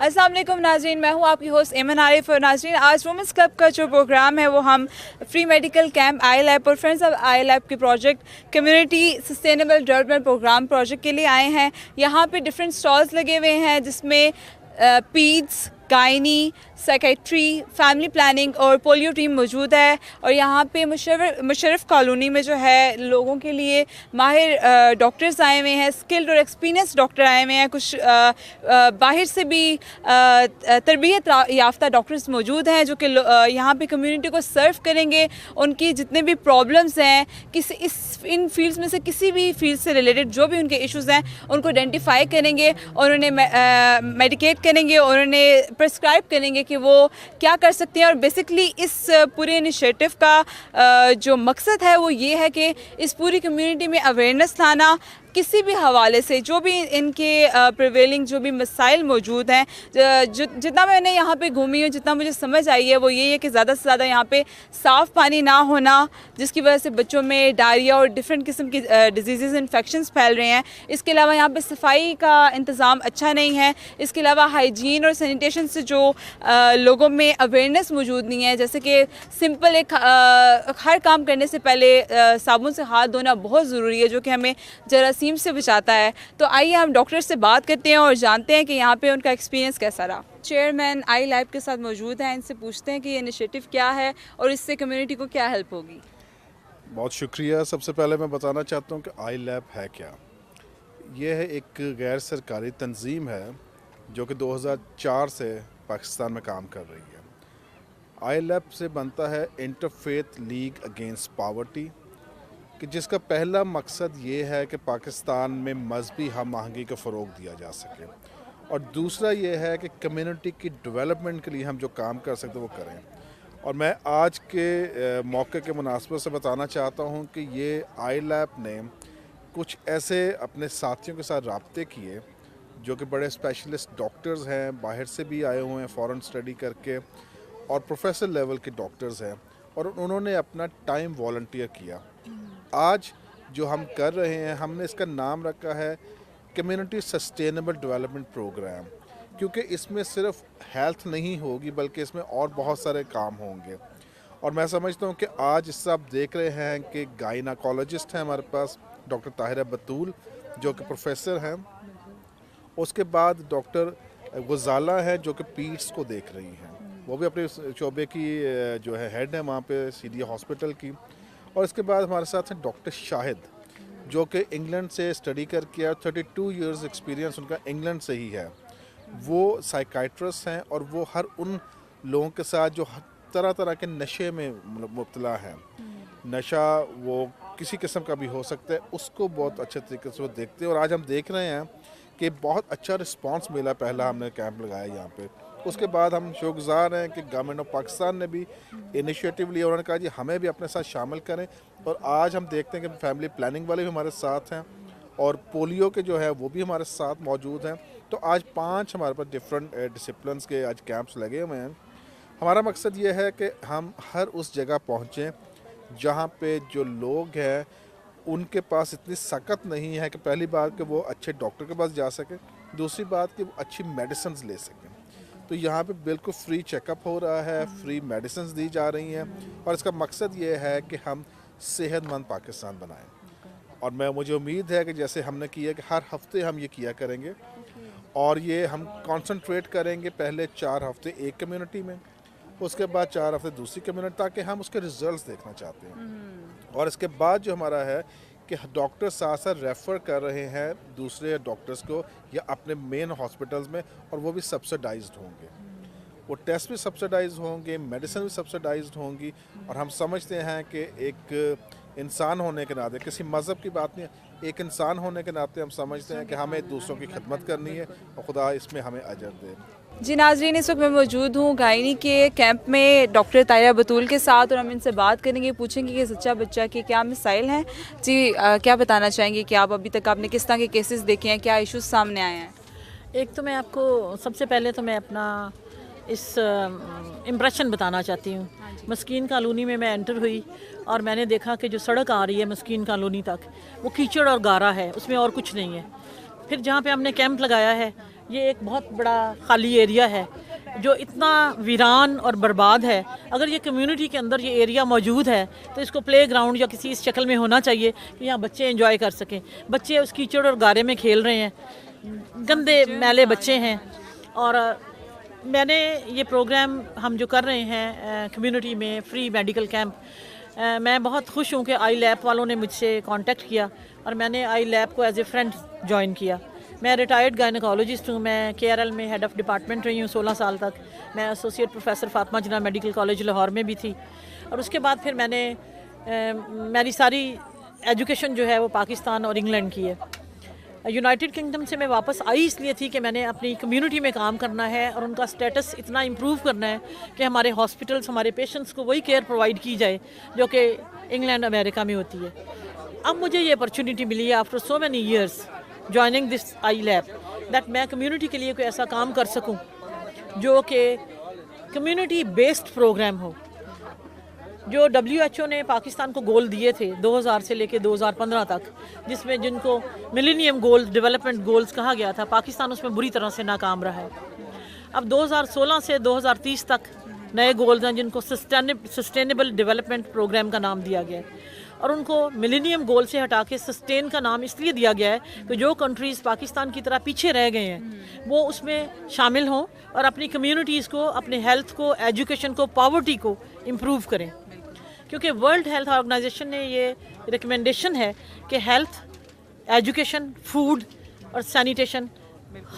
अस्सलाम वालेकुम नाज़रीन, मैं हूं आपकी होस्ट एमन आरिफ। और नाज़रीन, आज वुमेंस क्लब का जो प्रोग्राम है वो हम free medical camp eye lab और फ्रेंड्स ऑफ आई लैब के project community sustainable development programme project के लिए आए हैं। यहाँ पे डिफरेंट स्टॉल्स लगे हुए हैं जिसमें पीड्स, गायनी, साइकेट्री, फैमिली प्लानिंग और पोलियो टीम मौजूद है। और यहाँ पे मुशर्रफ कॉलोनी में जो है लोगों के लिए माहिर डॉक्टर्स आए हुए हैं, स्किल्ड और एक्सपीरियंस डॉक्टर आए हुए हैं। कुछ बाहर से भी तरबियत याफ्ता डॉक्टर्स मौजूद हैं जो कि यहाँ पे कम्युनिटी को सर्व करेंगे। उनकी जितने भी प्रॉब्लम्स हैं इन फील्ड्स में से किसी भी फील्ड से रिलेटेड जो भी उनके इश्यूज़ हैं उनको आइडेंटिफाई करेंगे और उन्हें मेडिकेट करेंगे और उन्हें प्रिस्क्राइब करेंगे कि वो क्या कर सकते हैं। और बेसिकली इस पूरे इनिशिएटिव का जो मकसद है वो ये है कि इस पूरी कम्युनिटी में अवेयरनेस लाना, किसी भी हवाले से जो भी इनके प्रिवेलिंग जो भी मसाइल मौजूद हैं। जितना मैंने यहाँ पे घूमी हूँ, जितना मुझे समझ आई है वो ये है कि ज़्यादा से ज़्यादा यहाँ पे साफ़ पानी ना होना, जिसकी वजह से बच्चों में डायरिया और डिफरेंट किस्म की डिजीज़ इन्फेक्शंस फैल रहे हैं। इसके अलावा यहाँ पे सफाई का इंतज़ाम अच्छा नहीं है। इसके अलावा हाइजीन और सैनिटेशन से जो लोगों में अवेयरनेस मौजूद नहीं है, जैसे कि सिंपल हर काम करने से पहले साबुन से हाथ धोना बहुत ज़रूरी है, जो कि हमें जरासीम से बचाता है। तो आइए हम डॉक्टर से बात करते हैं और जानते हैं कि यहाँ पे उनका एक्सपीरियंस कैसा रहा। चेयरमैन आई लैब के साथ मौजूद हैं, इनसे पूछते हैं कि ये इनिशिएटिव क्या है और इससे कम्युनिटी को क्या हेल्प होगी। बहुत शुक्रिया। सबसे पहले मैं बताना चाहता हूँ कि आई लैब है क्या। ये है एक गैर सरकारी तंजीम है जो कि 2004 से पाकिस्तान में काम कर रही है। आई लैब से बनता है इंटरफेथ लीग अगेंस्ट पावर्टी, कि जिसका पहला मकसद ये है कि पाकिस्तान में मजहबी हम आहंगी को फ़रोग दिया जा सके, और दूसरा ये है कि कम्युनिटी की डेवलपमेंट के लिए हम जो काम कर सकते वो करें। और मैं आज के मौके के मुनासबत से बताना चाहता हूँ कि ये आई लैब ने कुछ ऐसे अपने साथियों के साथ राब्ते किए जो कि बड़े स्पेशलिस्ट डॉक्टर्स हैं, बाहर से भी आए हुए हैं फ़ॉरेन स्टडी करके, और प्रोफेसर लेवल के डॉक्टर्स हैं, और उन्होंने अपना टाइम वॉलंटियर किया। आज जो हम कर रहे हैं, हमने इसका नाम रखा है कम्युनिटी सस्टेनेबल डेवलपमेंट प्रोग्राम, क्योंकि इसमें सिर्फ हेल्थ नहीं होगी बल्कि इसमें और बहुत सारे काम होंगे। और मैं समझता हूँ कि आज इससे आप देख रहे हैं कि गायनाकोलॉजिस्ट हैं हमारे पास डॉक्टर ताहिरा बतूल जो कि प्रोफेसर हैं, उसके बाद डॉक्टर गुजाला है जो कि पीड्स को देख रही हैं, वो भी अपने शोबे की जो है हेड है वहाँ पे सीडी हॉस्पिटल की। और इसके बाद हमारे साथ हैं डॉक्टर शाहिद जो कि इंग्लैंड से स्टडी करके 32 इयर्स एक्सपीरियंस उनका इंग्लैंड से ही है। वो साइकाइट्रिस्ट हैं और वो हर उन लोगों के साथ जो तरह तरह के नशे में मुब्तला हैं, नशा वो किसी किस्म का भी हो सकता है, उसको बहुत अच्छे तरीके से वो देखते हैं। और आज हम देख रहे हैं कि बहुत अच्छा रिस्पांस मिला। पहला हमने कैंप लगाया यहाँ पे, उसके बाद हम शुक्रगुज़ार हैं कि गवर्नमेंट ऑफ पाकिस्तान ने भी इनिशिएटिव लिया। उन्होंने कहा जी हमें भी अपने साथ शामिल करें, और आज हम देखते हैं कि फैमिली प्लानिंग वाले भी हमारे साथ हैं और पोलियो के जो है वो भी हमारे साथ मौजूद हैं। तो आज 5 हमारे पास डिफरेंट डिसिप्लिन्स के आज कैंप्स लगे हुए हैं। हमारा मकसद ये है कि हम हर उस जगह पहुँचें जहाँ पे जो लोग हैं उनके पास इतनी सकत नहीं है कि पहली बात कि वो अच्छे डॉक्टर के पास जा सकें, दूसरी बात कि वो अच्छी मेडिसिन ले सकें। तो यहाँ पे बिल्कुल फ्री चेकअप हो रहा है, फ्री मेडिसिन दी जा रही हैं, और इसका मकसद ये है कि हम सेहतमंद पाकिस्तान बनाएं। और मुझे उम्मीद है कि जैसे हमने किया कि हर हफ्ते हम ये किया करेंगे, और ये हम कंसंट्रेट करेंगे पहले 4 हफ्ते एक कम्युनिटी में, उसके बाद 4 हफ्ते दूसरी कम्युनिटी, ताकि हम उसके रिजल्ट्स देखना चाहते हैं। और इसके बाद जो हमारा है कि डॉक्टर साथ साथ रेफ़र कर रहे हैं दूसरे डॉक्टर्स को या अपने मेन हॉस्पिटल्स में, और वो भी सब्सिडाइज्ड होंगे, वो टेस्ट भी सब्सिडाइज्ड होंगे, मेडिसिन भी सब्सिडाइज्ड होंगी। और हम समझते हैं कि एक इंसान होने के नाते, किसी मज़हब की बात नहीं है, एक इंसान होने के नाते हम समझते हैं कि हमें दूसरों की खिदमत करनी है और खुदा इसमें हमें अजर दे। जी नाज़रीन, इस वक्त मैं मौजूद हूँ गायनी के कैंप में डॉक्टर ताहिरा बतूल के साथ, और हम इनसे बात करेंगे, पूछेंगे कि सच्चा बच्चा के क्या मसाइल हैं। जी क्या बताना चाहेंगे कि आप अभी तक आपने किस तरह के केसेस देखे हैं, क्या इश्यूज सामने आए हैं? एक तो मैं आपको सबसे पहले तो मैं अपना इस इम्प्रेशन बताना चाहती हूँ। मस्कीन कॉलोनी में मैं एंटर हुई और मैंने देखा कि जो सड़क आ रही है मस्कीन कॉलोनी तक वो कीचड़ और गारा है, उसमें और कुछ नहीं है। फिर जहाँ पे हमने कैंप लगाया है ये एक बहुत बड़ा खाली एरिया है जो इतना वीरान और बर्बाद है। अगर ये कम्युनिटी के अंदर ये एरिया मौजूद है तो इसको प्ले ग्राउंड या किसी इस शक्ल में होना चाहिए कि यहाँ बच्चे एंजॉय कर सकें। बच्चे उस कीचड़ और गारे में खेल रहे हैं, गंदे मैले बच्चे हैं। और मैंने ये प्रोग्राम हम जो कर रहे हैं कम्युनिटी में फ्री मेडिकल कैंप, मैं बहुत खुश हूँ कि आई लैब वालों ने मुझसे कांटेक्ट किया और मैंने आई लैब को एज ए फ्रेंड ज्वाइन किया। मैं रिटायर्ड गायनेकोलॉजिस्ट हूँ, मैं KRL में हेड ऑफ़ डिपार्टमेंट रही हूँ 16 साल तक। मैं एसोसिएट प्रोफेसर फातिमा जिन्ना मेडिकल कॉलेज लाहौर में भी थी। और उसके बाद फिर मैंने मेरी सारी एजुकेशन जो है वो पाकिस्तान और इंग्लैंड की है। यूनाइटेड किंगडम से मैं वापस आई इसलिए थी कि मैंने अपनी कम्युनिटी में काम करना है और उनका स्टेटस इतना इम्प्रूव करना है कि हमारे हॉस्पिटल्स, हमारे पेशेंट्स को वही केयर प्रोवाइड की जाए जो कि इंग्लैंड अमेरिका में होती है। अब मुझे ये अपॉर्चुनिटी मिली है after so many years joining this I lab that मैं कम्युनिटी के लिए कोई ऐसा काम कर सकूं जो कि कम्युनिटी बेस्ड प्रोग्राम हो। जो WHO ने पाकिस्तान को गोल दिए थे 2000 से लेके 2015 तक, जिसमें जिनको मिलेनियम गोल्स, डेवलपमेंट गोल्स कहा गया था, पाकिस्तान उसमें बुरी तरह से नाकाम रहा है। अब 2016 से 2030 तक नए गोल्स हैं जिनको सस्टेनेबल डेवलपमेंट प्रोग्राम का नाम दिया गया है। और उनको मिलेनियम गोल से हटा के सस्टेन का नाम इसलिए दिया गया है कि जो कंट्रीज़ पाकिस्तान की तरह पीछे रह गए हैं वो उसमें शामिल हों और अपनी कम्युनिटीज़ को, अपने हेल्थ को, एजुकेशन को, पॉवर्टी को इम्प्रूव करें। क्योंकि वर्ल्ड हेल्थ ऑर्गेनाइजेशन ने ये रिकमेंडेशन है कि हेल्थ, एजुकेशन, फूड और सैनिटेशन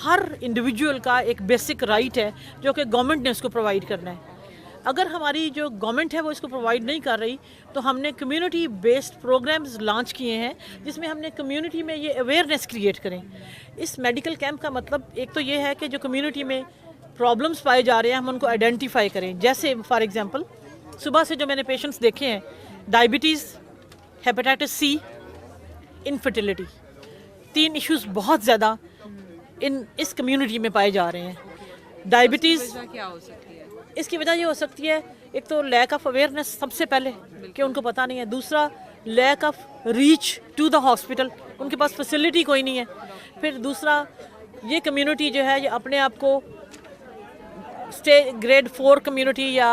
हर इंडिविजुअल का एक बेसिक राइट है जो कि गवर्नमेंट ने उसको प्रोवाइड करना है। अगर हमारी जो गवर्नमेंट है वो इसको प्रोवाइड नहीं कर रही तो हमने कम्युनिटी बेस्ड प्रोग्राम्स लॉन्च किए हैं जिसमें हमने कम्युनिटी में ये अवेयरनेस क्रिएट करें। इस मेडिकल कैंप का मतलब एक तो ये है कि जो कम्युनिटी में प्रॉब्लम्स पाए जा रहे हैं हम उनको आइडेंटिफाई करें। जैसे फॉर एग्जांपल सुबह से जो मैंने पेशेंट्स देखे हैं, diabetes, hepatitis C, infertility, 3 issues बहुत ज़्यादा इस कम्युनिटी में पाए जा रहे हैं। डायबिटीज़ क्या हो सकती है? इसकी वजह ये हो सकती है, एक तो लैक ऑफ अवेयरनेस सबसे पहले कि उनको पता नहीं है। दूसरा lack of reach to the hospital, उनके पास फैसिलिटी कोई नहीं है। फिर दूसरा ये कम्युनिटी जो है ये अपने आप को ग्रेड 4 कम्युनिटी या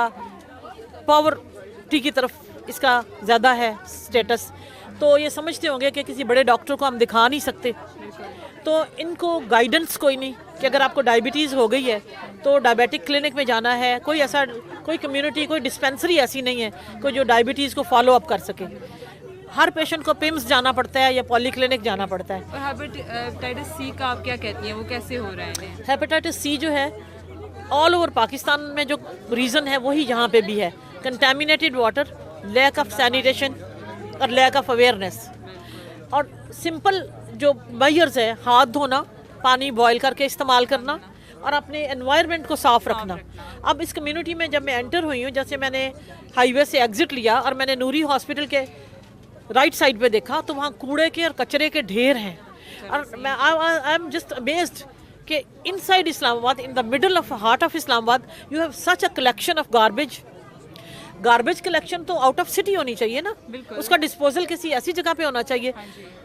पॉवर्टी की तरफ इसका ज़्यादा है स्टेटस, तो ये समझते होंगे कि किसी बड़े डॉक्टर को हम दिखा नहीं सकते। तो इनको गाइडेंस कोई नहीं कि अगर आपको डायबिटीज़ हो गई है तो डायबिटिक क्लिनिक में जाना है। कोई ऐसा, कोई कम्युनिटी, कोई डिस्पेंसरी ऐसी नहीं है कोई जो डायबिटीज़ को फॉलो अप कर सके। हर पेशेंट को पिम्स जाना पड़ता है या पॉली क्लिनिक जाना पड़ता है। और हेपेटाइटिस C का आप क्या कहती हैं, वो कैसे हो रहा है? हेपेटाइटिस C जो है ऑल ओवर पाकिस्तान में जो रीज़न है वही यहाँ पे भी है, contaminated water, lack of sanitation और लैक ऑफ अवेयरनेस। और सिंपल जो मेजर्स है, हाथ धोना, पानी बॉयल करके इस्तेमाल करना और अपने एनवायरनमेंट को साफ़ रखना। अब इस कम्युनिटी में जब मैं एंटर हुई हूँ, जैसे मैंने हाईवे से एग्ज़िट लिया और मैंने नूरी हॉस्पिटल के राइट साइड पे देखा तो वहाँ कूड़े के और कचरे के ढेर हैं। और मैं आई एम जस्ट अमेज्ड कि inside Islamabad, in the middle of heart of Islamabad, you have such a collection of garbage collection तो आउट ऑफ सिटी होनी चाहिए ना, उसका डिस्पोजल किसी ऐसी जगह पे होना चाहिए।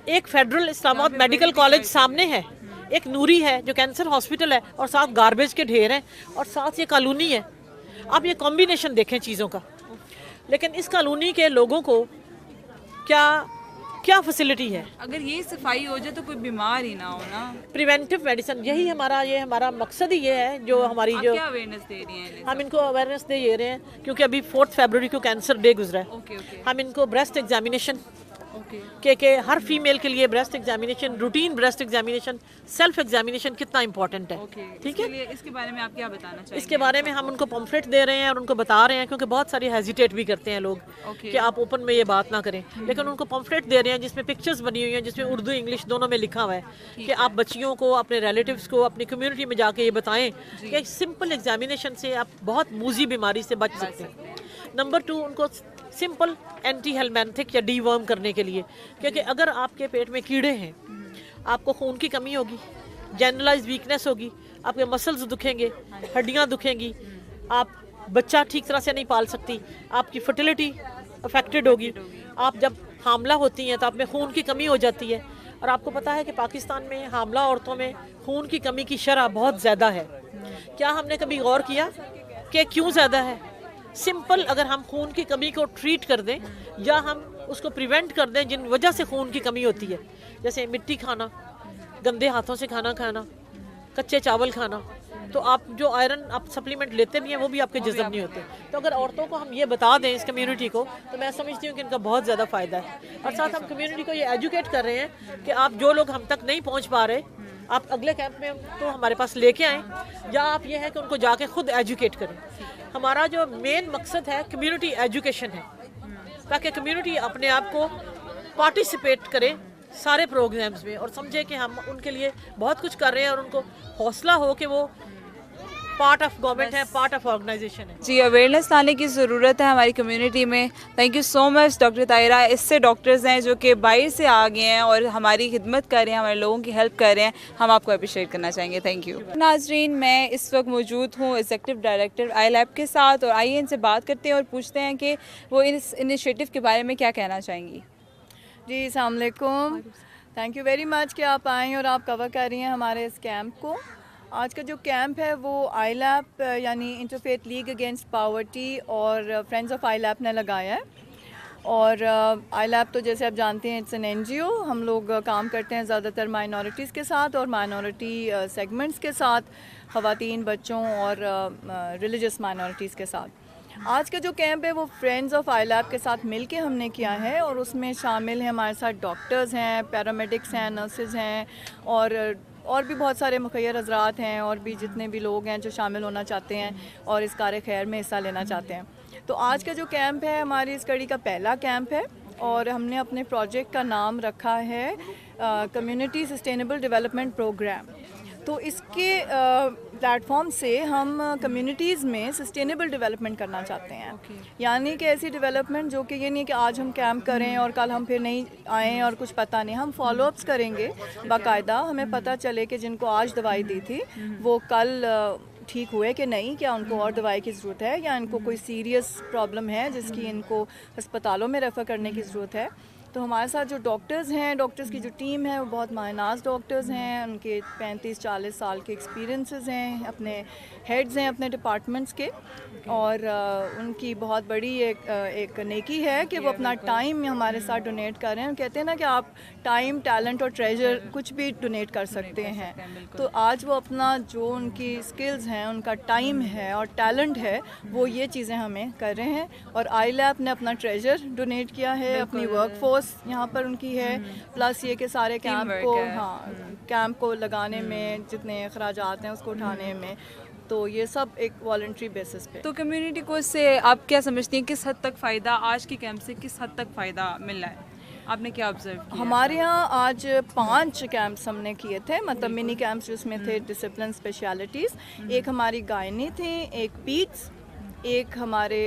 एक फेडरल इस्लामाबाद मेडिकल कॉलेज सामने है, एक नूरी है जो कैंसर हॉस्पिटल है और साथ गार्बेज के ढेर हैं और साथ ये कॉलोनी है। आप ये कॉम्बिनेशन देखें चीज़ों का। लेकिन इस कॉलोनी के लोगों को क्या फैसिलिटी है? अगर ये सफाई हो जाए तो कोई बीमार ही ना हो ना। प्रिवेंटिव मेडिसिन, यही हमारा मकसद ही ये है। जो हमारी जो क्या अवेयरनेस दे रही हैं? हम इनको अवेयरनेस दे रहे हैं क्योंकि अभी 4 फरवरी को कैंसर डे गुजरा है। ओके। हम इनको ब्रेस्ट एग्जामिनेशन के हर फीमेल के लिए breast examination, routine breast examination, self examination कितना इंपॉर्टेंट है, ठीक है। इसके बारे में आप क्या बताना चाहेंगे? इसके बारे में हम उनको पम्फलेट दे रहे हैं और उनको बता रहे हैं, क्योंकि बहुत सारे हेजिटेट भी करते हैं लोग कि आप ओपन में ये बात ना करें। लेकिन उनको पम्फलेट दे रहे हैं जिसमें पिक्चर्स बनी हुई हैं, जिसमें उर्दू इंग्लिश दोनों में लिखा हुआ है कि आप बच्चियों को, अपने रिलेटिव्स को, अपनी कम्युनिटी में जाके ये बताएं कि सिंपल एग्जामिनेशन से आप बहुत मूजी बीमारी से बच सकते हैं। नंबर 2, उनको सिंपल एंटी हेलमेंथिक या डीवर्म करने के लिए, क्योंकि अगर आपके पेट में कीड़े हैं, आपको खून की कमी होगी, जनरलाइज वीकनेस होगी, आपके मसल्स दुखेंगे, हड्डियां दुखेंगी, आप बच्चा ठीक तरह से नहीं पाल सकती, आपकी फर्टिलिटी अफेक्टेड होगी। आप जब हामला होती हैं तो आप में खून की कमी हो जाती है, और आपको पता है कि पाकिस्तान में हामला औरतों में खून की कमी की शरह बहुत ज़्यादा है। क्या हमने कभी गौर किया कि क्यों ज़्यादा है? सिंपल, अगर हम खून की कमी को ट्रीट कर दें या हम उसको प्रिवेंट कर दें जिन वजह से खून की कमी होती है, जैसे मिट्टी खाना, गंदे हाथों से खाना खाना, कच्चे चावल खाना, तो आप जो आयरन आप सप्लीमेंट लेते भी हैं वो भी आपके जिस्म नहीं होते। तो अगर औरतों को हम ये बता दें इस कम्युनिटी को, तो मैं समझती हूँ कि इनका बहुत ज़्यादा फ़ायदा है। और साथ हम कम्युनिटी को ये एजुकेट कर रहे हैं कि आप जो लोग हम तक नहीं पहुँच पा रहे, आप अगले कैंप में तो हमारे पास लेके आएँ, या आप ये है कि उनको जाके खुद एजुकेट करें। हमारा जो मेन मकसद है कम्युनिटी एजुकेशन है, ताकि कम्युनिटी अपने आप को पार्टिसिपेट करे सारे प्रोग्राम्स में और समझे कि हम उनके लिए बहुत कुछ कर रहे हैं और उनको हौसला हो कि वो पार्ट ऑफ गवर्नमेंट है, पार्ट ऑफ ऑर्गेनाइजेशन है। जी, अवेयरनेस लाने की ज़रूरत है हमारी कम्युनिटी में। Thank you so much doctor Tahira. इससे डॉक्टर्स हैं जो कि बाहर से आ गए हैं और हमारी खिदमत कर रहे हैं, हमारे लोगों की हेल्प कर रहे हैं, हम आपको अप्रिशिएट करना चाहेंगे। Thank you. नाजरीन, मैं इस वक्त मौजूद हूँ एग्जीक्यूटिव डायरेक्टर आई लैब के साथ, और आइए इनसे बात करते हैं और पूछते हैं कि वो इस इनिशिएटिव के बारे में क्या कहना चाहेंगी। जी, अस्सलाम वालेकुम। थैंक यू वेरी मच कि आप आएँ और आप कवर कर रही हैं हमारे इस कैंप को। आज का जो कैंप है वो आई लैब यानी इंटरफेथ लीग अगेंस्ट पावर्टी और फ्रेंड्स ऑफ आई लैब ने लगाया है। और आई लैब तो जैसे आप जानते हैं इट्स एन NGO। हम लोग काम करते हैं ज़्यादातर माइनॉरिटीज़ के साथ और माइनॉरिटी सेगमेंट्स के साथ, ख़वातीन, बच्चों और रिलीजियस माइनॉरिटीज़ के साथ। आज का जो कैंप है वो फ्रेंड्स ऑफ आई लैब के साथ मिल के हमने किया है, और उसमें शामिल हैं हमारे साथ डॉक्टर्स हैं, पैरामेडिक्स हैं, नर्सेज हैं, और भी बहुत सारे मुखैर हज़रात हैं, और भी जितने भी लोग हैं जो शामिल होना चाहते हैं और इस कार्य खैर में हिस्सा लेना चाहते हैं। तो आज का जो कैंप है हमारी इस कड़ी का पहला कैंप है, और हमने अपने प्रोजेक्ट का नाम रखा है कम्युनिटी सस्टेनेबल डेवलपमेंट प्रोग्राम। तो इसके प्लेटफॉर्म से हम कम्युनिटीज़ में सस्टेनेबल डेवलपमेंट करना चाहते हैं। यानी कि ऐसी डेवलपमेंट जो कि ये नहीं कि आज हम कैंप करें और कल हम फिर नहीं आएँ और कुछ पता नहीं, हम फॉलोअप्स करेंगे बाकायदा। हमें पता चले कि जिनको आज दवाई दी थी वो कल ठीक हुए कि नहीं, क्या उनको और दवाई की ज़रूरत है, या इनको कोई सीरियस प्रॉब्लम है जिसकी इनको अस्पतालों में रेफ़र करने की ज़रूरत है। तो हमारे साथ जो डॉक्टर्स हैं, डॉक्टर्स की जो टीम है वो बहुत मायनाज डॉक्टर्स हैं, उनके 35-40 साल के एक्सपीरियंसेस हैं, अपने हेड्स हैं अपने डिपार्टमेंट्स के, और उनकी बहुत बड़ी एक नेकी है कि वो अपना टाइम हमारे साथ डोनेट कर रहे हैं। कहते हैं ना कि आप टाइम, टैलेंट और ट्रेजर कुछ भी डोनेट कर सकते हैं। तो आज वो अपना जो उनकी स्किल्स हैं, उनका टाइम है और टैलेंट है, वो ये चीज़ें हमें कर रहे हैं। और आई लैब ने अपना ट्रेजर डोनेट किया है, अपनी वर्क फोर्स यहाँ पर उनकी है, प्लस ये कि सारे कैंप को लगाने में जितने अखराजात हैं उसको उठाने में, तो ये सब एक वॉलंटरी बेसिस पे। तो कम्युनिटी को इससे आप क्या समझती हैं, किस हद तक फ़ायदा, आज के कैंप से किस हद तक फ़ायदा मिल रहा है? आपने क्या ऑब्जर्व किया? हमारे यहाँ आज 5 कैंप्स हमने किए थे, मतलब मिनी कैंप्स जिसमें थे डिसिप्लिन स्पेशलिटीज़। एक हमारी गायनी थी, एक पीट्स, एक हमारे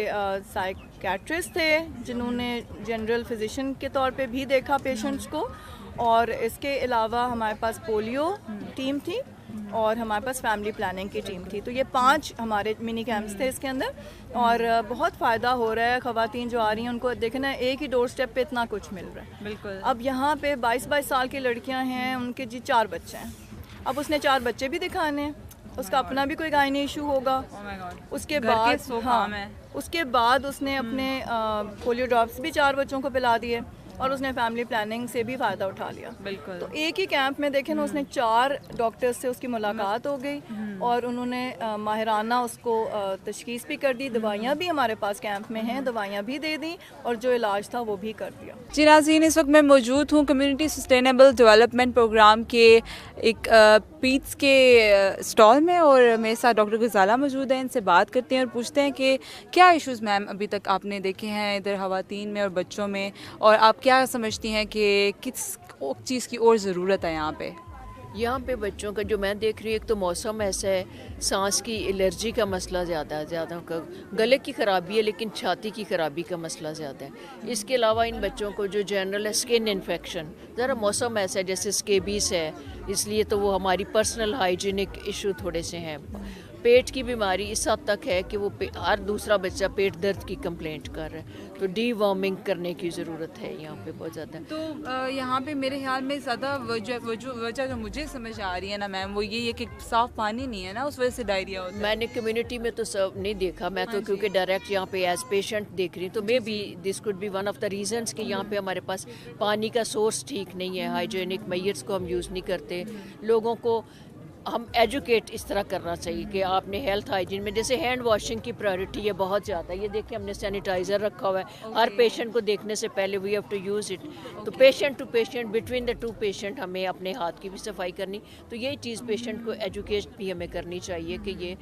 साइकेट्रिस्ट थे जिन्होंने जनरल फिजिशियन के तौर पे भी देखा पेशेंट्स को, और इसके अलावा हमारे पास पोलियो टीम थी और हमारे पास फैमिली प्लानिंग की टीम थी। तो ये 5 हमारे मिनी कैंप्स थे इसके अंदर, और बहुत फ़ायदा हो रहा है। ख़वातीन जो आ रही हैं उनको देखना एक ही डोर स्टेप पे इतना कुछ मिल रहा है। बिल्कुल। अब यहाँ पे 22-22 साल की लड़कियाँ हैं, उनके 4 बच्चे हैं। अब उसने 4 बच्चे भी दिखाने हैं, उसका अपना भी कोई गायनी इशू होगा। उसके बाद उसके बाद उसने अपने पोलियो ड्रॉप्स भी 4 बच्चों को पिला दिए, और उसने फैमिली प्लानिंग से भी फ़ायदा उठा लिया। बिल्कुल। तो एक ही कैंप में देखें ना, उसने 4 डॉक्टर्स से उसकी मुलाकात हो गई, और उन्होंने माहिराना उसको तशखीस भी कर दी। दवाइयाँ भी हमारे पास कैंप में हैं, दवाइयाँ भी दे दी, और जो इलाज था वो भी कर दिया। जी नाज़रीन, इस वक्त मैं मौजूद हूँ कम्युनिटी सस्टेनेबल डेवलपमेंट प्रोग्राम के एक पीट्स के स्टॉल में, और मेरे साथ डॉक्टर गुजाला मौजूद हैं। इनसे बात करते हैं और पूछते हैं कि क्या इश्यूज़ मैम अभी तक आपने देखे हैं इधर ख़वातीन में और बच्चों में, और आप क्या समझती हैं कि किस चीज़ की और ज़रूरत है यहाँ पे बच्चों का जो मैं देख रही हूँ, एक तो मौसम ऐसा है, सांस की एलर्जी का मसला ज़्यादा गले की ख़राबी है, लेकिन छाती की ख़राबी का मसला ज़्यादा है। इसके अलावा इन बच्चों को जो जनरल है स्किन इन्फेक्शन, ज़रा मौसम ऐसा है जैसे स्केबीज है, इसलिए तो वो हमारी पर्सनल हाइजीनिक इशू थोड़े से हैं। पेट की बीमारी इस हद तक है कि वो हर दूसरा बच्चा पेट दर्द की कंप्लेंट कर रहा है, तो डीवर्मिंग करने की ज़रूरत है यहाँ पे बहुत ज़्यादा। तो यहाँ पे मेरे ख्याल में ज़्यादा वजह जो मुझे समझ आ रही है ना मैम, वो ये है कि साफ़ पानी नहीं है ना, उस वजह से डायरिया होता है। मैंने कम्युनिटी में तो सब नहीं देखा, मैं तो क्योंकि डायरेक्ट यहाँ पे एज पेशेंट देख रही हूँ, तो may be this could be one of the reasons कि यहाँ पे हमारे पास पानी का सोर्स ठीक नहीं है, हाइजीनिक मेजर्स को हम यूज़ नहीं करते। लोगों को हम एजुकेट इस तरह करना चाहिए कि आपने हेल्थ हाइजीन में, जैसे हैंड वॉशिंग की प्रायोरिटी है बहुत ज़्यादा। ये देखिए हमने सैनिटाइज़र रखा हुआ है, हर पेशेंट को देखने से पहले we have to use it. तो patient to patient, between the two patient हमें अपने हाथ की भी सफाई करनी, तो यही चीज़ पेशेंट को एजुकेट भी हमें करनी चाहिए कि ये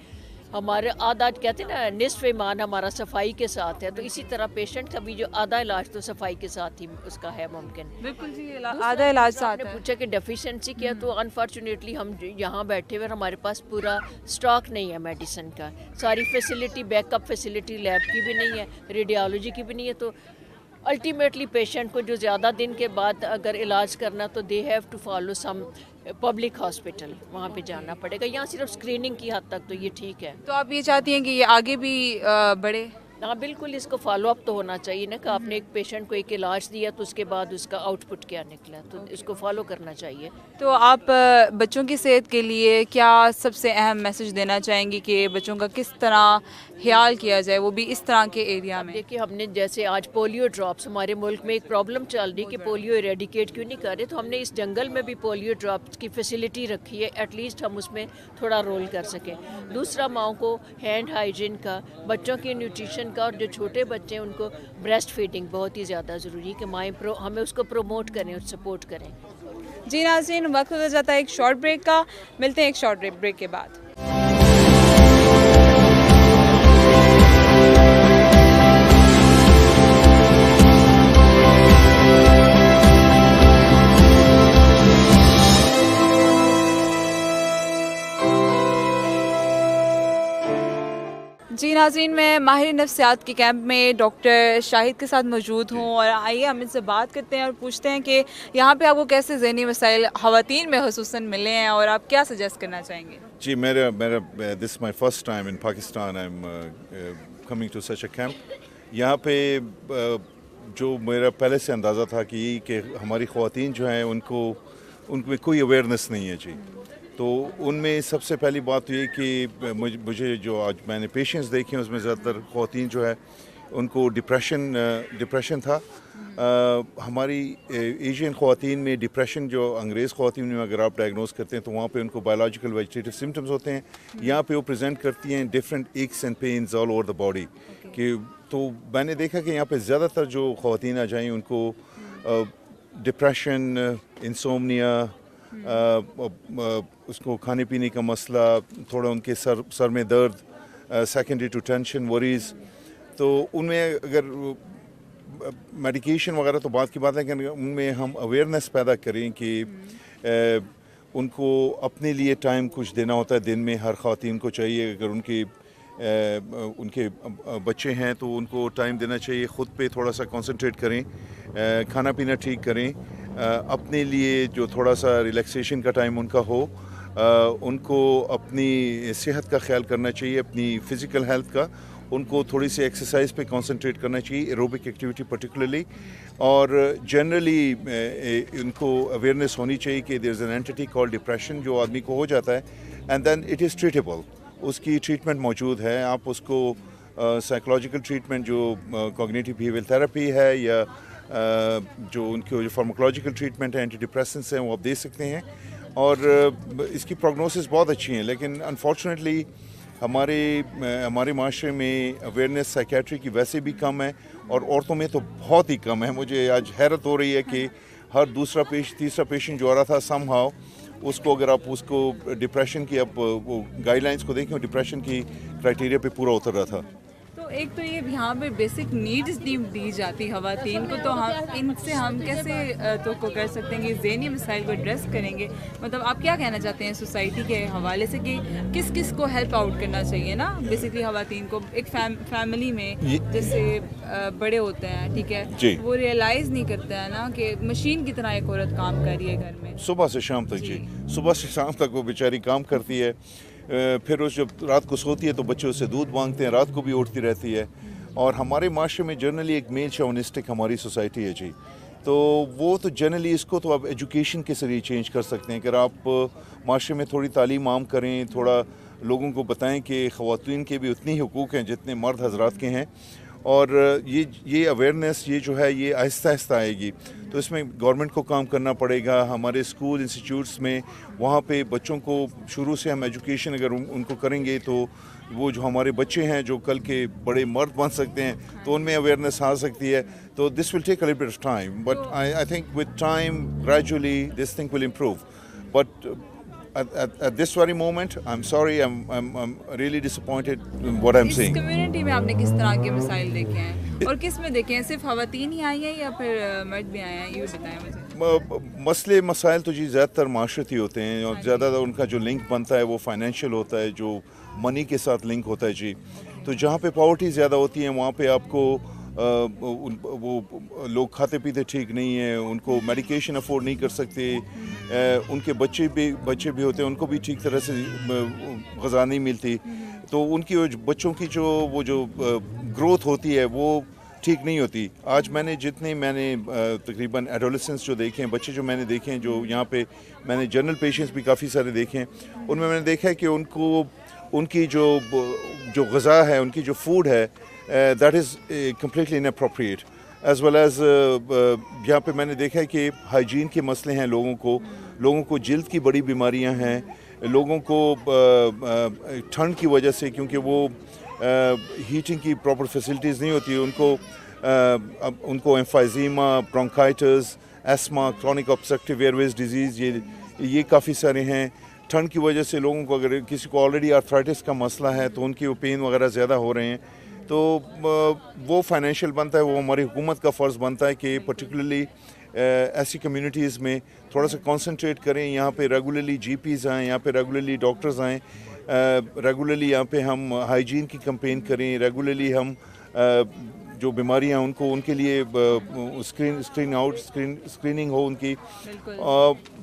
हमारे आधा कहते हैं ना निस्फ़ ईमान हमारा सफाई के साथ है, तो इसी तरह पेशेंट का भी जो आधा इलाज तो सफाई के साथ ही उसका है मुमकिन। बिल्कुल जी, आधा इलाज साथ आपने है। पूछा कि डेफिशिएंसी क्या, तो अनफॉर्चुनेटली हम यहाँ बैठे हुए हमारे पास पूरा स्टॉक नहीं है मेडिसिन का, सारी फैसिलिटी बैकअप फैसिलिटी लैब की भी नहीं है, रेडियोलॉजी की भी नहीं है। तो अल्टीमेटली पेशेंट को जो ज़्यादा दिन के बाद अगर इलाज करना, तो they have to follow some public hospital, वहाँ पे जाना पड़ेगा। यहाँ सिर्फ स्क्रीनिंग की हद तक तो ये ठीक है। तो आप ये चाहती हैं कि ये आगे भी बढ़े? हाँ बिल्कुल, इसको फॉलो अप तो होना चाहिए ना कि आपने एक पेशेंट को एक इलाज दिया तो उसके बाद उसका आउटपुट क्या निकला, तो इसको फॉलो करना चाहिए। तो आप बच्चों की सेहत के लिए क्या सबसे अहम मैसेज देना चाहेंगी कि बच्चों का किस तरह ख्याल किया जाए, वो भी इस तरह के एरिया में? देखिए हमने जैसे आज पोलियो ड्रॉप्स, हमारे मुल्क में एक प्रॉब्लम चल रही कि पोलियो इरेडिकेट क्यों नहीं कर रहे, तो हमने इस जंगल में भी पोलियो ड्रॉप्स की फैसिलिटी रखी है, एटलीस्ट हम उसमें थोड़ा रोल कर सकें। दूसरा, माओ को हैंड हाइजीन का, बच्चों की न्यूट्रिशन का, और जो छोटे बच्चे हैं उनको ब्रेस्ट फीडिंग बहुत ही ज़्यादा ज़रूरी है कि माएँ हमें उसको प्रमोट करें और सपोर्ट करें। जी नाज़रीन, वक्त हो जाता है एक शॉर्ट ब्रेक का, मिलते हैं एक शॉर्ट ब्रेक के बाद। जी नाज़रीन, मैं माहिर नफ्सियात के कैंप में डॉक्टर शाहिद के साथ मौजूद हूँ, और आइए हम इनसे बात करते हैं और पूछते हैं कि यहाँ पे आपको कैसे ज़हनी मसाइल ख़वातीन में खुसूसन मिले हैं और आप क्या सजेस्ट करना चाहेंगे? जी मेरा this my first time in Pakistan, I am coming to such a camp. यहाँ पे जो मेरा पहले से अंदाज़ा था कि हमारी ख़वातीन जो हैं उनमें कोई अवेयरनेस नहीं है जी। तो उनमें सबसे पहली बात ये कि मुझे जो आज मैंने पेशेंट्स देखे हैं उसमें ज़्यादातर ख़वातीन जो है उनको डिप्रेशन था। हमारी एशियन ख़वातीन में डिप्रेशन जो अंग्रेज़ ख़वातीन में अगर आप डायग्नोस करते हैं तो वहाँ पे उनको बायोलॉजिकल वेजिटेटिव सिम्टम्स होते हैं। यहाँ पे वो प्रेजेंट करती हैं different x and pains all over the body कि तो मैंने देखा कि यहाँ पे ज़्यादातर जो ख़वातीन आ जाएँ उनको डिप्रेशन, इंसोमनिया, उसको खाने पीने का मसला, थोड़ा उनके सर में दर्द, सेकेंडरी टू टेंशन, वरीज़, तो उनमें अगर मेडिकेशन वगैरह तो बात की बात है, लेकिन उनमें हम अवेयरनेस पैदा करें कि उनको अपने लिए टाइम कुछ देना होता है दिन में, हर ख़वातीन को चाहिए। अगर उनके बच्चे हैं तो उनको टाइम देना चाहिए, ख़ुद पे थोड़ा सा कंसंट्रेट करें, खाना पीना ठीक करें, अपने लिए जो थोड़ा सा रिलैक्सेशन का टाइम उनका हो, उनको अपनी सेहत का ख्याल करना चाहिए, अपनी फ़िज़िकल हेल्थ का, उनको थोड़ी सी एक्सरसाइज पे कंसंट्रेट करना चाहिए, एरोबिक एक्टिविटी पर्टिकुलरली, और जनरली उनको अवेयरनेस होनी चाहिए कि there is an entity called depression जो आदमी को हो जाता है and then it is treatable, उसकी ट्रीटमेंट मौजूद है। आप उसको साइकोलॉजिकल ट्रीटमेंट जो कॉग्निटिव बिहेवियर थेरेपी है या जो उनके जो फार्माकोलॉजिकल ट्रीटमेंट है, एंटी डिप्रेसेंट्स हैं, वो आप दे सकते हैं, और इसकी प्रोग्नोसिस बहुत अच्छी हैं। लेकिन अनफॉर्चुनेटली हमारे माशरे में अवेयरनेस साइकेट्री की वैसे भी कम है और औरतों में तो बहुत ही कम है। मुझे आज हैरत हो रही है कि हर तीसरा पेशेंट जो आ रहा था समहाउ उसको, अगर आप उसको डिप्रेशन की आप वो गाइडलाइंस को देखें, डिप्रेशन की क्राइटेरिया पे पूरा उतर रहा था। तो एक तो ये यहाँ पे बेसिक नीड्स दी जाती ख़वातीन को, तो हम इनसे हम कैसे तो कर सकते हैं कि ज़हनी मसाइल को एड्रेस करेंगे? मतलब आप क्या कहना चाहते हैं सोसाइटी के हवाले से कि किस किस को हेल्प आउट करना चाहिए ना बेसिकली ख़वातीन को? एक फैमिली में जैसे बड़े होते हैं, ठीक है, वो रियलाइज़ नहीं करते हैं ना कि मशीन की तरह एक औरत काम कर रही है घर में, सुबह से शाम तक जी, सुबह से शाम तक वो बेचारी काम करती है। फिर उस जब रात को सोती है तो बच्चे उससे दूध मांगते हैं, रात को भी उठती रहती है। और हमारे माशरे में जनरली एक मेल शोविनिस्टिक हमारी सोसाइटी है जी, तो वो तो जनरली इसको तो आप एजुकेशन के जरिए चेंज कर सकते हैं। अगर आप माशरे में थोड़ी तालीम आम करें, थोड़ा लोगों को बताएं कि ख़वातीन के भी उतनी ही हुकूक़ हैं जितने मर्द हजरात के हैं, और ये अवेयरनेस ये जो है ये आहिस्ता आहिस्ता आएगी। तो इसमें गवर्नमेंट को काम करना पड़ेगा, हमारे स्कूल इंस्टीट्यूट्स में वहाँ पे बच्चों को शुरू से हम एजुकेशन अगर उनको करेंगे तो वो जो हमारे बच्चे हैं जो कल के बड़े मर्द बन सकते हैं, तो उनमें अवेयरनेस आ सकती है। तो this will take a little bit of time, but I think with time gradually this thing will improve. But at this very moment, I'm sorry, I'm really disappointed in what I'm इस seeing. Community में आपने किस तरह के मसाइल देखे हैं और किस में देखे हैं? सिर्फ ख़वातीन ही आई हैं या फिर मर्द भी आए हैं, ये भी बताएं मुझे। मसले मसाइल तो जी ज़्यादातर माशरती होते हैं, और ज़्यादातर उनका जो लिंक बनता है वो फाइनेंशियल होता है, जो मनी के साथ लिंक होता है जी। तो जहाँ पे पॉवर्टी ज़्यादा होती है वहाँ पे आपको वो लोग खाते पीते ठीक नहीं है, उनको मेडिकेशन अफोर्ड नहीं कर सकते, उनके बच्चे भी होते हैं, उनको भी ठीक तरह से ग़िज़ा नहीं मिलती, तो उनकी बच्चों की जो ग्रोथ होती है वो ठीक नहीं होती। आज मैंने तकरीबन एडोलेसेंस जो देखे हैं, बच्चे जो मैंने देखे हैं, जो यहाँ पे मैंने जनरल पेशेंट्स भी काफ़ी सारे देखे हैं, उनमें मैंने देखा है कि उनकी जो ग़िज़ा है, उनकी जो फूड है, that is completely inappropriate, as well as यहाँ पे मैंने देखा है कि हाइजीन के मसले हैं, लोगों को जिल्द की बड़ी बीमारियां हैं, लोगों को ठंड की वजह से, क्योंकि वो हीटिंग की प्रॉपर फैसिलिटीज़ नहीं होती, उनको emphysema, bronchitis, ESMA, chronic obstructive Airways disease, ये काफ़ी सारे हैं। ठंड की वजह से लोगों को, अगर किसी को ऑलरेडी आर्थराइटिस का मसला है तो उनकी वो पेन वगैरह ज़्यादा हो रहे हैं, तो वो फाइनेंशियल बनता है, वो हमारी हुकूमत का फ़र्ज़ बनता है कि पर्टिकुलरली ऐसी कम्युनिटीज़ में थोड़ा सा कंसंट्रेट करें। यहाँ पे रेगुलरली जीपीज़ आएँ, यहाँ पे रेगुलरली डॉक्टर्स आएँ, रेगुलरली यहाँ पे हम हाइजीन की कैंपेन करें, रेगुलरली हम जो बीमारियाँ उनको उनके लिए स्क्रीनिंग हो उनकी।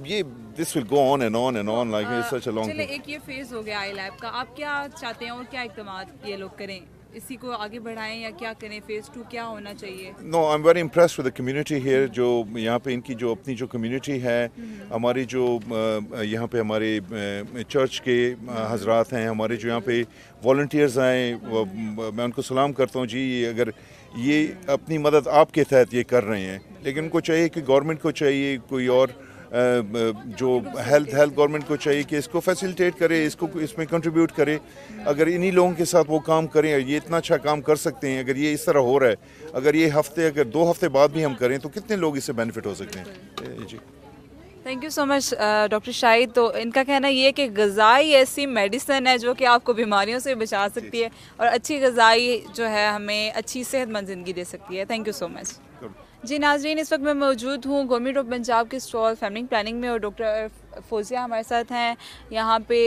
ये this will go on and on and on like it's such a long. चलिए, एक ये फेज़ हो गया आई लैब का, आप क्या चाहते हैं और क्या इक़दाम ये लोग करें, इसी को आगे बढ़ाएं या क्या करें? फेज़ 2 क्या होना चाहिए? No, I am very impressed with the community here, जो यहाँ पे इनकी जो अपनी जो कम्युनिटी है, हमारी जो यहाँ पे हमारे चर्च के हजरात हैं, हमारे जो यहाँ पे वॉलंटियर्स आए, मैं उनको सलाम करता हूँ जी। अगर ये अपनी मदद आपके तहत ये कर रहे हैं, लेकिन उनको चाहिए कि गवर्नमेंट को चाहिए कोई और जो हेल्थ गवर्नमेंट को चाहिए कि इसको फैसिलिटेट करे, इसमें कंट्रीब्यूट करे। अगर इन्हीं लोगों के साथ वो काम करें, ये इतना अच्छा काम कर सकते हैं, अगर ये इस तरह हो रहा है, अगर ये अगर 2 हफ्ते बाद भी हम करें तो कितने लोग इससे बेनिफिट हो सकते हैं जी। Thank you so much doctor Shahid. तो इनका कहना ये है कि ग़िज़ाई ऐसी मेडिसिन है जो कि आपको बीमारियों से बचा सकती है, और अच्छी ग़िज़ाई जो है हमें अच्छी सेहतमंद ज़िंदगी दे सकती है। थैंक यू सो मच जी। नाज़रीन, इस वक्त मैं मौजूद हूँ गवर्नमेंट ऑफ पंजाब के स्टॉल फैमिली प्लानिंग में, और डॉक्टर फौजिया हमारे साथ हैं। यहाँ पे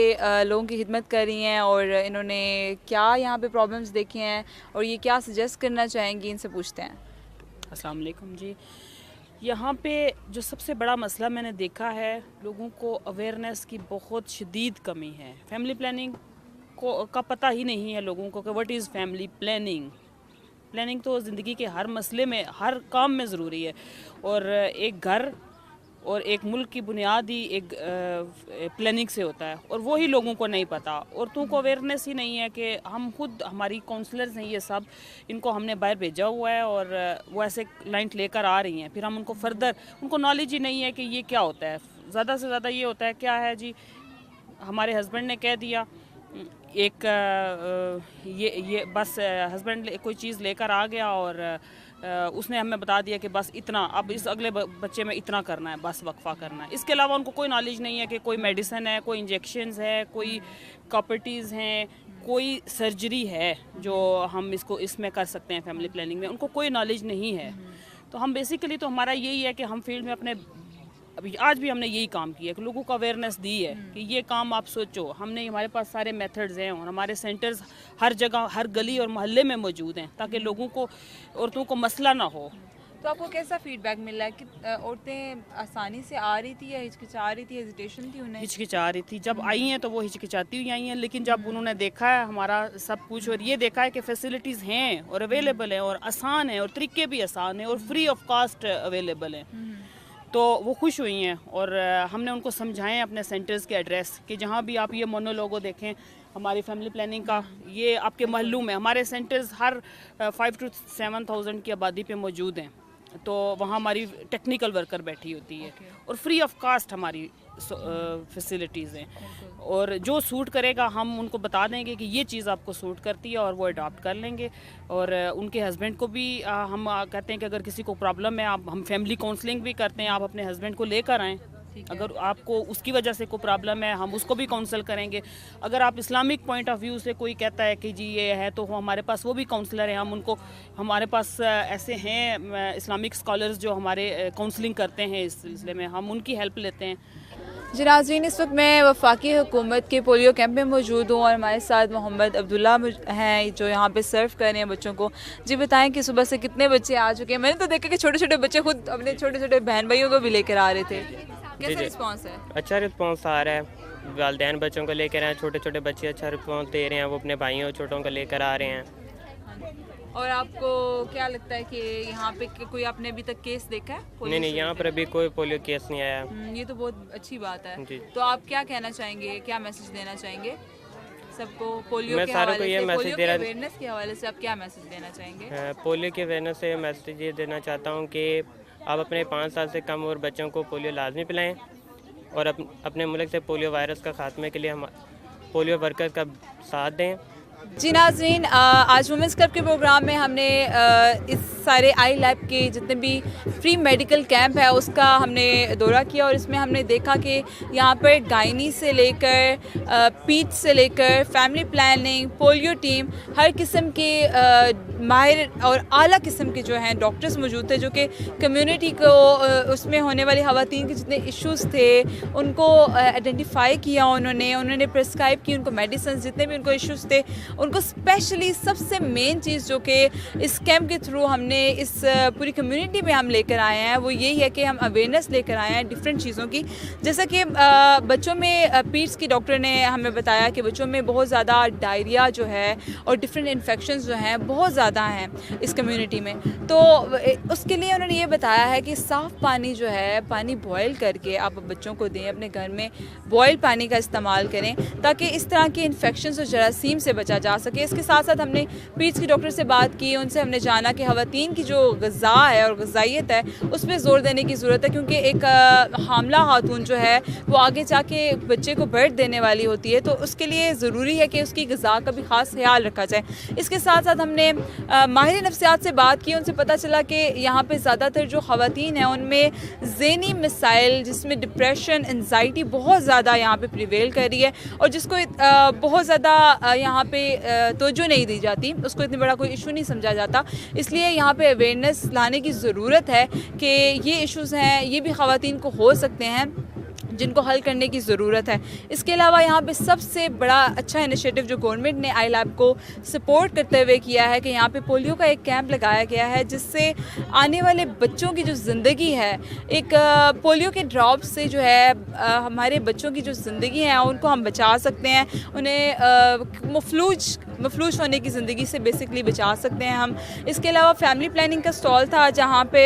लोगों की खिदमत कर रही हैं, और इन्होंने क्या यहाँ पे प्रॉब्लम्स देखी हैं और ये क्या सजेस्ट करना चाहेंगी, इनसे पूछते हैं। अस्सलाम वालेकुम जी। यहाँ पे जो सबसे बड़ा मसला मैंने देखा है, लोगों को अवेयरनेस की बहुत शदीद कमी है। फैमिली प्लानिंग का पता ही नहीं है लोगों को कि what is family planning. Planning तो ज़िंदगी के हर मसले में, हर काम में ज़रूरी है, और एक घर और एक मुल्क की बुनियाद ही एक प्लानिंग से होता है, और वो ही लोगों को नहीं पता। औरतों को अवेयरनेस ही नहीं है कि हम खुद, हमारी काउंसलर्स हैं ये सब, इनको हमने बाहर भेजा हुआ है और वो ऐसे क्लाइंट लेकर आ रही हैं, फिर हम उनको फर्दर, उनको नॉलेज ही नहीं है कि ये क्या होता है। ज़्यादा से ज़्यादा ये होता है क्या है जी, हमारे हस्बैंड ने कह दिया, एक ये बस हस्बैंड कोई चीज़ लेकर आ गया और उसने हमें बता दिया कि बस इतना, अब इस अगले बच्चे में इतना करना है, बस वक्फा करना है। इसके अलावा उनको कोई नॉलेज नहीं है कि कोई मेडिसिन है, कोई इंजेक्शंस है, कोई कॉपर्टीज़ हैं, कोई सर्जरी है जो हम इसमें कर सकते हैं फैमिली प्लानिंग में, उनको कोई नॉलेज नहीं है। तो हम बेसिकली तो हमारा यही है कि हम फील्ड में अपने अभी आज भी हमने यही काम किया कि लोगों को अवेयरनेस दी है कि ये काम आप सोचो। हमने, हमारे पास सारे मेथड्स हैं और हमारे सेंटर्स हर जगह, हर गली और मोहल्ले में मौजूद हैं, ताकि लोगों को, औरतों को मसला ना हो। तो आपको कैसा फीडबैक मिला है कि औरतें आसानी से आ रही थी या हिचकिचा रही थी, हेजिटेशन थी उन्हें? हिचकिचा रही थी, जब आई हैं तो वो हिचकिचाती हुई आई हैं, लेकिन जब उन्होंने देखा है हमारा सब कुछ और ये देखा है कि फैसिलिटीज़ हैं और अवेलेबल हैं और आसान हैं और तरीके भी आसान हैं और फ्री ऑफ कास्ट अवेलेबल हैं, तो वो खुश हुई हैं। और हमने उनको समझाएं अपने सेंटर्स के एड्रेस कि जहाँ भी आप ये मोनोलोगो देखें हमारी फैमिली प्लानिंग का, ये आपके महल्लों में हमारे सेंटर्स हर 5 to 7,000 की आबादी पे मौजूद हैं, तो वहाँ हमारी टेक्निकल वर्कर बैठी होती है और फ्री ऑफ कास्ट हमारी फैसिलिटीज़ हैं, और जो सूट करेगा हम उनको बता देंगे कि ये चीज़ आपको सूट करती है और वो अडॉप्ट कर लेंगे। और उनके हस्बैंड को भी हम कहते हैं कि अगर किसी को प्रॉब्लम है, आप हम फैमिली काउंसलिंग भी करते हैं, आप अपने हस्बैंड को लेकर आएँ, अगर आपको उसकी वजह से कोई प्रॉब्लम है हम उसको भी काउंसल करेंगे। अगर आप इस्लामिक पॉइंट ऑफ व्यू से कोई कहता है कि जी ये है, तो हमारे पास वो भी काउंसलर हैं, हम उनको, हमारे पास ऐसे हैं इस्लामिक स्कॉलर्स जो हमारे काउंसलिंग करते हैं इस सिलसिले में, हम उनकी हेल्प लेते हैं। जी नाज़रीन, इस वक्त मैं वफाकी हुकूमत के पोलियो कैंप में मौजूद हूँ और हमारे साथ मोहम्मद अब्दुल्ला हैं जो यहाँ पे सर्व कर रहे हैं बच्चों को। जी बताएं कि सुबह से कितने बच्चे आ चुके हैं? मैंने तो देखा कि छोटे छोटे बच्चे खुद अपने छोटे छोटे बहन भाइयों को भी लेकर आ रहे थे, कैसा रिस्पॉन्स है? अच्छा रिस्पॉन्स आ रहा है, वालिदैन बच्चों को लेकर आए, छोटे छोटे बच्चे अच्छा रिस्पॉन्स दे रहे हैं, वो अपने भाइयों छोटों को लेकर आ रहे हैं। और आपको क्या लगता है कि यहाँ पे कोई आपने अभी तक केस देखा है? नहीं, यहाँ पर अभी कोई पोलियो केस नहीं आया। ये तो बहुत अच्छी बात है। जी। तो आप क्या कहना चाहेंगे, क्या मैसेज देना चाहेंगे सबको पोलियो मैं के सारों को हवाले ये से, मैसेज पोलियो दे के रहा अवेयरनेस के हवाले से आप क्या मैसेज देना चाहेंगे? पोलियो की अवेयरनेस से मैसेज ये देना चाहता हूँ कि आप अपने 5 साल से कम उम्र बच्चों को पोलियो लाजमी पिलाएं और अपने मुल्क से पोलियो वायरस का खात्मे के लिए हम पोलियो वर्कर्स का साथ दें। जी नाज़रीन, आज वुमेंस क्लब के प्रोग्राम में हमने इस सारे आई लैब के जितने भी फ्री मेडिकल कैंप है उसका हमने दौरा किया और इसमें हमने देखा कि यहाँ पर गायनी से लेकर पीच से लेकर फैमिली प्लानिंग, पोलियो टीम, हर किस्म के माहिर और आला किस्म के जो हैं डॉक्टर्स मौजूद थे, जो कि कम्युनिटी को उसमें होने वाली ख़वातीन के जितने इश्यूज़ थे उनको आइडेंटिफाई किया, उन्होंने प्रिस्क्राइब की उनको मेडिसिन, जितने भी उनको इश्यूज़ थे उनको स्पेशली। सबसे मेन चीज़ जो कि इस कैंप के थ्रू हमने इस पूरी कम्युनिटी में हम लेकर आए हैं वो यही है कि हम अवेयरनेस लेकर आए हैं डिफरेंट चीज़ों की। जैसा कि बच्चों में पीट्स की डॉक्टर ने हमें बताया कि बच्चों में बहुत ज़्यादा डायरिया जो है और डिफरेंट इन्फेक्शंस जो हैं बहुत ज़्यादा हैं इस कम्युनिटी में, तो उसके लिए उन्होंने ये बताया है कि साफ़ पानी जो है, पानी बॉयल करके आप बच्चों को दें, अपने घर में बॉयल पानी का इस्तेमाल करें ताकि इस तरह के इन्फेक्शंस और जरासीम से बचा जा सके। इसके साथ साथ हमने पीट्स की डॉक्टर से बात की, उनसे हमने जाना कि ख़वातीन की जो ग़िज़ा है और ग़िज़ाइयत है उस पर ज़ोर देने की ज़रूरत है, क्योंकि एक हामला खातून जो है वो आगे जाके बच्चे को बर्थ देने वाली होती है, तो उसके लिए ज़रूरी है कि उसकी ग़िज़ा का भी ख़ास ख्याल रखा जाए। इसके साथ साथ हमने माहिर नफ्सियात से बात की, उनसे पता चला कि यहाँ पर ज़्यादातर जो ख़वातीन हैं उनमें ज़हनी मसाइल, जिसमें डिप्रेशन, एनजाइटी बहुत ज़्यादा यहाँ पर प्रिवेल कर रही है और जिसको बहुत ज़्यादा यहाँ पे तवज्जो नहीं दी जाती, उसको इतना बड़ा कोई इशू नहीं समझा जाता। इसलिए यहाँ पे अवेयरनेस लाने की ज़रूरत है कि ये इश्यूज़ हैं, ये भी ख़वातीन को हो सकते हैं जिनको हल करने की ज़रूरत है। इसके अलावा यहाँ पे सबसे बड़ा अच्छा इनिशिएटिव जो गवर्नमेंट ने आई लैब को सपोर्ट करते हुए किया है कि यहाँ पे पोलियो का एक कैंप लगाया गया है, जिससे आने वाले बच्चों की जो ज़िंदगी है, एक पोलियो के ड्रॉप से जो है हमारे बच्चों की जो ज़िंदगी है उनको हम बचा सकते हैं, उन्हें मफलूज होने की ज़िंदगी से बेसिकली बचा सकते हैं हम। इसके अलावा फैमिली प्लानिंग का स्टॉल था जहाँ पे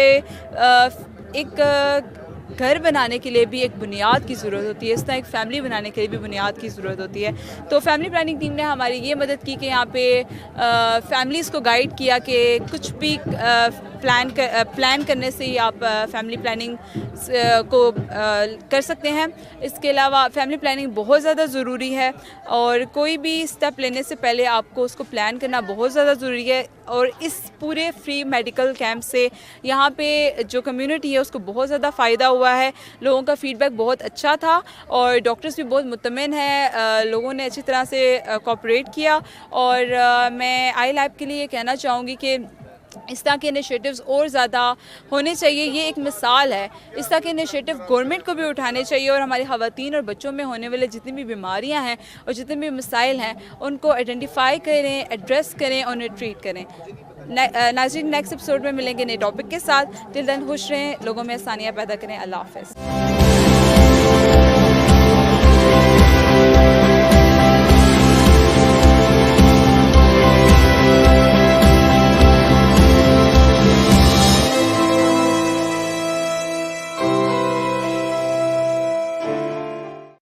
एक घर बनाने के लिए भी एक बुनियाद की ज़रूरत होती है, इस तरह एक फ़ैमिली बनाने के लिए भी बुनियाद की ज़रूरत होती है। तो फैमिली प्लानिंग टीम ने हमारी ये मदद की कि यहाँ पे फैमिलीज़ को गाइड किया कि कुछ भी प्लान करने से ही आप फैमिली प्लानिंग को कर सकते हैं। इसके अलावा फैमिली प्लानिंग बहुत ज़्यादा ज़रूरी है और कोई भी स्टेप लेने से पहले आपको उसको प्लान करना बहुत ज़्यादा ज़रूरी है। और इस पूरे फ्री मेडिकल कैंप से यहाँ पे जो कम्युनिटी है उसको बहुत ज़्यादा फ़ायदा हुआ है, लोगों का फ़ीडबैक बहुत अच्छा था और डॉक्टर्स भी बहुत मुतमिन है, लोगों ने अच्छी तरह से कोऑपरेट किया। और मैं आई लैब के लिए कहना चाहूँगी कि इस तरह के इनिशिएटिव्स और ज़्यादा होने चाहिए। ये एक मिसाल है। इस तरह के इनिशिएटिव गवर्नमेंट को भी उठाने चाहिए और हमारी ख़वातीन और बच्चों में होने वाले जितनी भी बीमारियां हैं और जितने भी मसाइल हैं उनको आइडेंटिफाई करें, एड्रेस करें और उन्हें ट्रीट करें। नाज़रीन, नेक्स्ट एपिसोड में मिलेंगे नए टॉपिक के साथ। टिल देन खुश रहें, लोगों में आसानियाँ पैदा करें। अल्लाह हाफ़िज़।